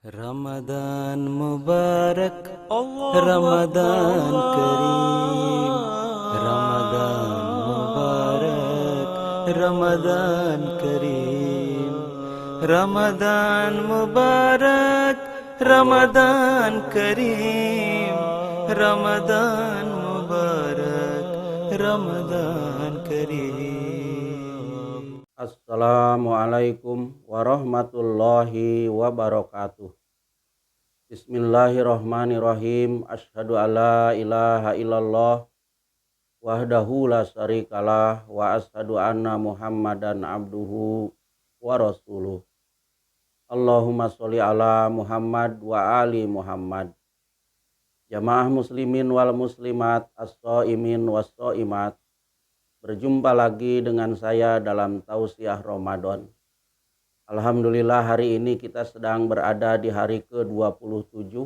Ramadan Mubarak, Allahu Ramadan Kareem, Akbar. Ramadan Mubarak, Ramadan Kareem, Ramadan Mubarak, Ramadan Kareem, Ramadan Mubarak, Ramadan Kareem. Assalamualaikum warahmatullahi wabarakatuh. Bismillahirrahmanirrahim. Asyhadu alla ilaha illallah wahdahu la syarikalah wa asyhadu anna Muhammadan abduhu wa rasuluh. Allahumma sholli ala Muhammad wa ali Muhammad. Jamaah muslimin wal muslimat, as-shaimin was shaimat. Berjumpa lagi dengan saya dalam tausiah Ramadan. Alhamdulillah hari ini kita sedang berada di hari ke-27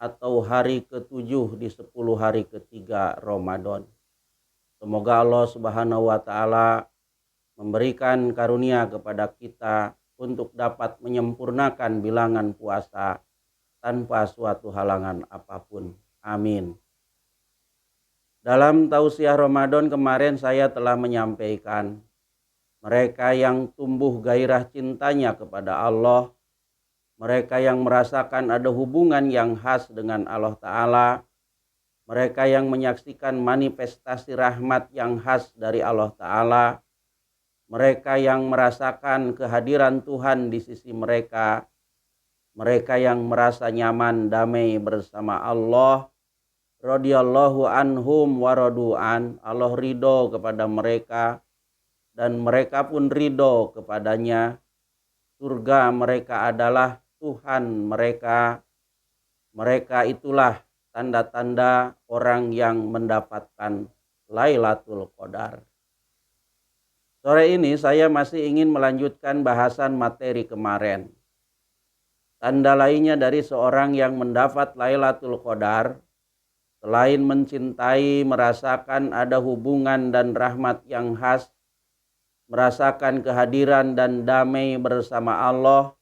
atau hari ke-7 di 10 hari ketiga Ramadan. Semoga Allah Subhanahu wa taala memberikan karunia kepada kita untuk dapat menyempurnakan bilangan puasa tanpa suatu halangan apapun. Amin. Dalam tausiah Ramadan kemarin saya telah menyampaikan mereka yang tumbuh gairah cintanya kepada Allah, mereka yang merasakan ada hubungan yang khas dengan Allah Ta'ala, mereka yang menyaksikan manifestasi rahmat yang khas dari Allah Ta'ala, mereka yang merasakan kehadiran Tuhan di sisi mereka, mereka yang merasa nyaman damai bersama Allah, radhiyallahu anhum wa radu'an, Allah ridho kepada mereka dan mereka pun ridho kepadanya. Surga mereka adalah Tuhan mereka. Mereka itulah tanda-tanda orang yang mendapatkan Lailatul Qadar. Sore ini saya masih ingin melanjutkan bahasan materi kemarin. Tanda lainnya dari seorang yang mendapat Lailatul Qadar, selain mencintai, merasakan ada hubungan dan rahmat yang khas, merasakan kehadiran dan damai bersama Allah,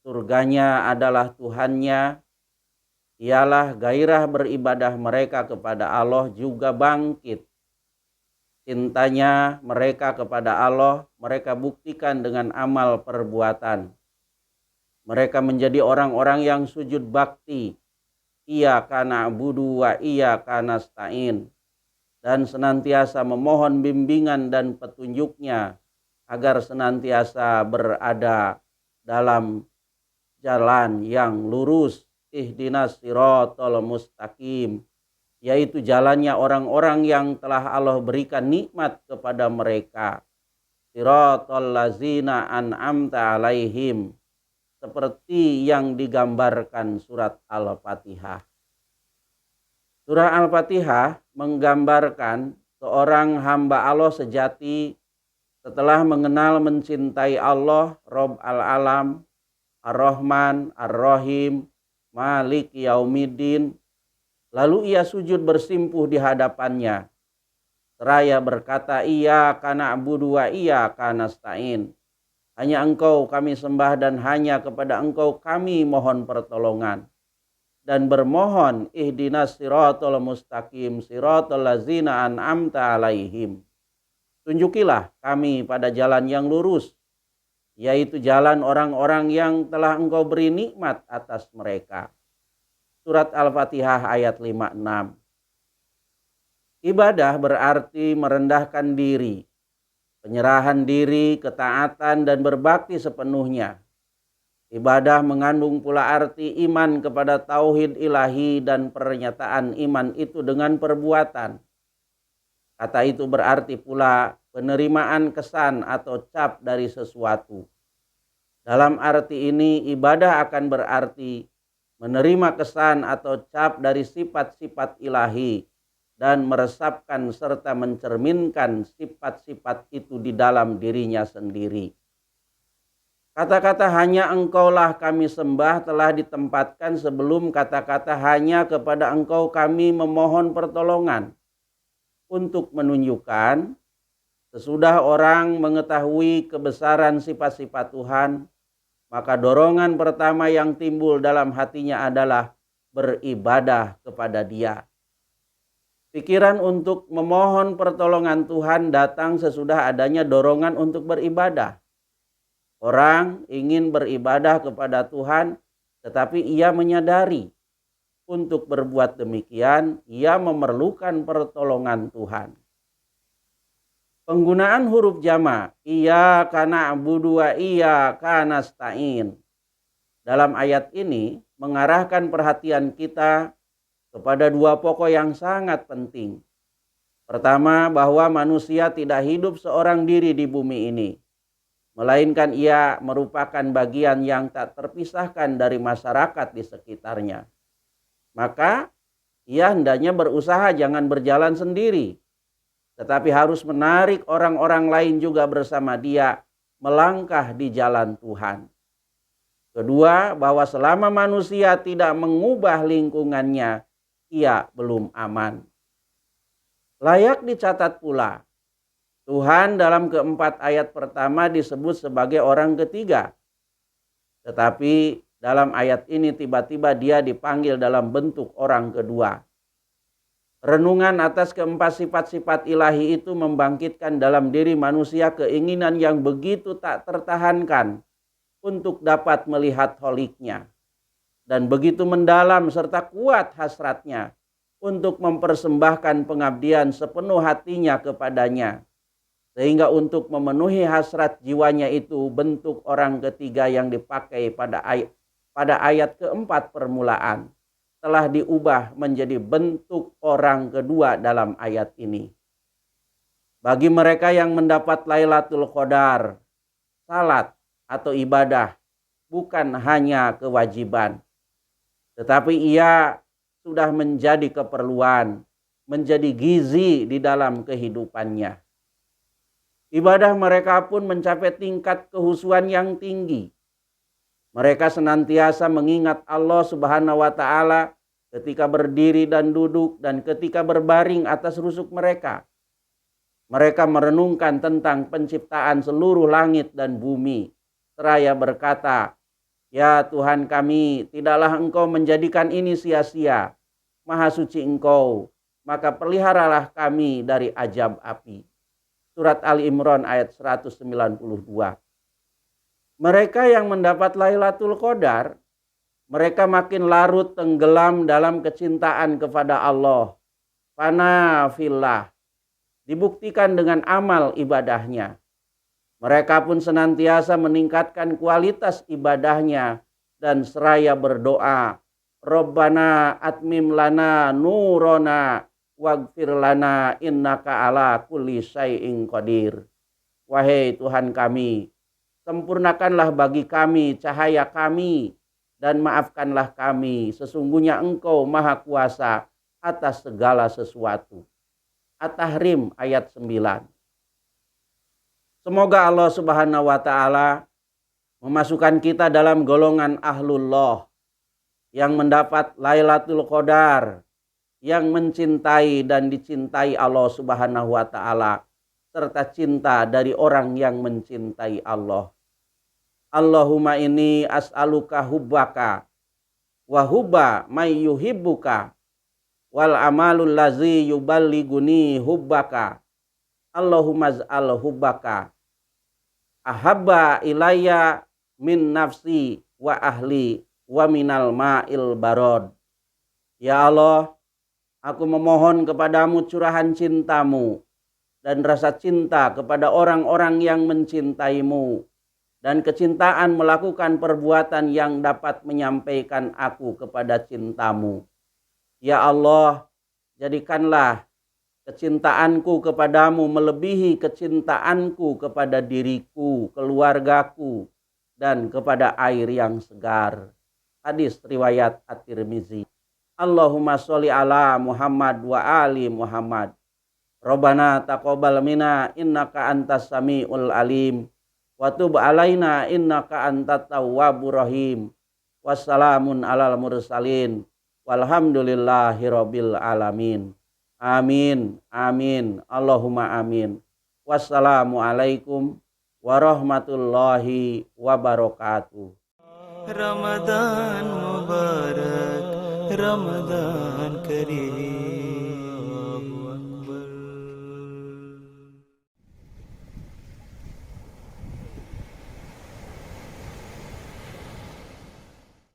surganya adalah Tuhannya, ialah gairah beribadah mereka kepada Allah juga bangkit. Cintanya mereka kepada Allah mereka buktikan dengan amal perbuatan. Mereka menjadi orang-orang yang sujud bakti, iyyaka na'budu wa iyyaka nasta'in, dan senantiasa memohon bimbingan dan petunjuknya agar senantiasa berada dalam jalan yang lurus, ihdinas siratal mustaqim, yaitu jalannya orang-orang yang telah Allah berikan nikmat kepada mereka, siratal lazina an'amta alaihim, seperti yang digambarkan surat Al-Fatihah. Surah Al-Fatihah menggambarkan seorang hamba Allah sejati setelah mengenal mencintai Allah, Rabb al-Alam, Ar-Rahman, Ar-Rahim, Malik Yaumiddin. Lalu ia sujud bersimpuh di hadapannya, seraya berkata, iyyaka na'budu wa iyyaka nasta'in. Hanya Engkau kami sembah dan hanya kepada Engkau kami mohon pertolongan. Dan bermohon ihdinas siratal mustaqim siratal lazina an'amta alaihim. Tunjukilah kami pada jalan yang lurus, yaitu jalan orang-orang yang telah Engkau beri nikmat atas mereka. Surat Al-Fatihah ayat 56. Ibadah berarti merendahkan diri, penyerahan diri, ketaatan dan berbakti sepenuhnya. Ibadah mengandung pula arti iman kepada tauhid ilahi dan pernyataan iman itu dengan perbuatan. Kata itu berarti pula penerimaan kesan atau cap dari sesuatu. Dalam arti ini ibadah akan berarti menerima kesan atau cap dari sifat-sifat ilahi dan meresapkan serta mencerminkan sifat-sifat itu di dalam dirinya sendiri. Kata-kata hanya Engkaulah kami sembah telah ditempatkan sebelum kata-kata hanya kepada Engkau kami memohon pertolongan, untuk menunjukkan sesudah orang mengetahui kebesaran sifat-sifat Tuhan, maka dorongan pertama yang timbul dalam hatinya adalah beribadah kepada Dia. Pikiran untuk memohon pertolongan Tuhan datang sesudah adanya dorongan untuk beribadah. Orang ingin beribadah kepada Tuhan, tetapi ia menyadari untuk berbuat demikian, ia memerlukan pertolongan Tuhan. Penggunaan huruf jama, iyyaka na'budu wa iyyaka nasta'in, dalam ayat ini mengarahkan perhatian kita kepada dua pokok yang sangat penting. Pertama, bahwa manusia tidak hidup seorang diri di bumi ini, melainkan ia merupakan bagian yang tak terpisahkan dari masyarakat di sekitarnya. Maka ia hendaknya berusaha jangan berjalan sendiri, tetapi harus menarik orang-orang lain juga bersama dia melangkah di jalan Tuhan. Kedua, bahwa selama manusia tidak mengubah lingkungannya, ia belum aman. Layak dicatat pula, Tuhan dalam keempat ayat pertama disebut sebagai orang ketiga. Tetapi dalam ayat ini tiba-tiba dia dipanggil dalam bentuk orang kedua. Renungan atas keempat sifat-sifat ilahi itu membangkitkan dalam diri manusia keinginan yang begitu tak tertahankan untuk dapat melihat holiknya. Dan begitu mendalam serta kuat hasratnya untuk mempersembahkan pengabdian sepenuh hatinya kepadanya. Sehingga untuk memenuhi hasrat jiwanya itu bentuk orang ketiga yang dipakai pada ayat keempat permulaan telah diubah menjadi bentuk orang kedua dalam ayat ini. Bagi mereka yang mendapat Lailatul Qadar, salat atau ibadah bukan hanya kewajiban, tetapi ia sudah menjadi keperluan, menjadi gizi di dalam kehidupannya. Ibadah mereka pun mencapai tingkat kehusuan yang tinggi. Mereka senantiasa mengingat Allah Subhanahu wa Ta'ala ketika berdiri dan duduk dan ketika berbaring atas rusuk mereka. Mereka merenungkan tentang penciptaan seluruh langit dan bumi, seraya berkata, "Ya Tuhan kami, tidaklah Engkau menjadikan ini sia-sia. Maha suci Engkau, maka peliharalah kami dari azab api." Surat Ali Imran ayat 192. Mereka yang mendapat Lailatul Qadar, mereka makin larut tenggelam dalam kecintaan kepada Allah. Fana fillah, dibuktikan dengan amal ibadahnya. Mereka pun senantiasa meningkatkan kualitas ibadahnya dan seraya berdoa, Rabbana atmim lana nurona waghfir lana innaka ala kulli syai'in qadir. Wahai Tuhan kami, sempurnakanlah bagi kami cahaya kami dan maafkanlah kami, sesungguhnya Engkau maha kuasa atas segala sesuatu. At-Tahrim ayat 9. Semoga Allah Subhanahu wa Ta'ala memasukkan kita dalam golongan ahlullah yang mendapat Lailatul Qadar, yang mencintai dan dicintai Allah Subhanahu wa Ta'ala, serta cinta dari orang yang mencintai Allah. Allahumma inni as'aluka hubbaka wa hubba may yuhibbuka wal amalul lazi yuballiguni hubbaka. Allahumma az'al hubbaka ahabba ilayya min nafsi wa ahli wa minal ma'il barod. Ya Allah, aku memohon kepadamu curahan cintamu dan rasa cinta kepada orang-orang yang mencintaimu, dan kecintaan melakukan perbuatan yang dapat menyampaikan aku kepada cintamu. Ya Allah, jadikanlah kecintaanku kepadamu melebihi kecintaanku kepada diriku, keluargaku, dan kepada air yang segar. Hadis riwayat At-Tirmizi. Allahumma sholli ala Muhammad wa ali Muhammad. Rabbana taqabbal minna innaka antas samiul alim wa tub alaina innaka antat tawwabur rahim. Wassalamun alal mursalin walhamdulillahi rabbil alamin. Amin, amin, Allahumma amin. Wassalamualaikum warahmatullahi wabarakatuh. Ramadan Mubarak, Ramadan Kareem.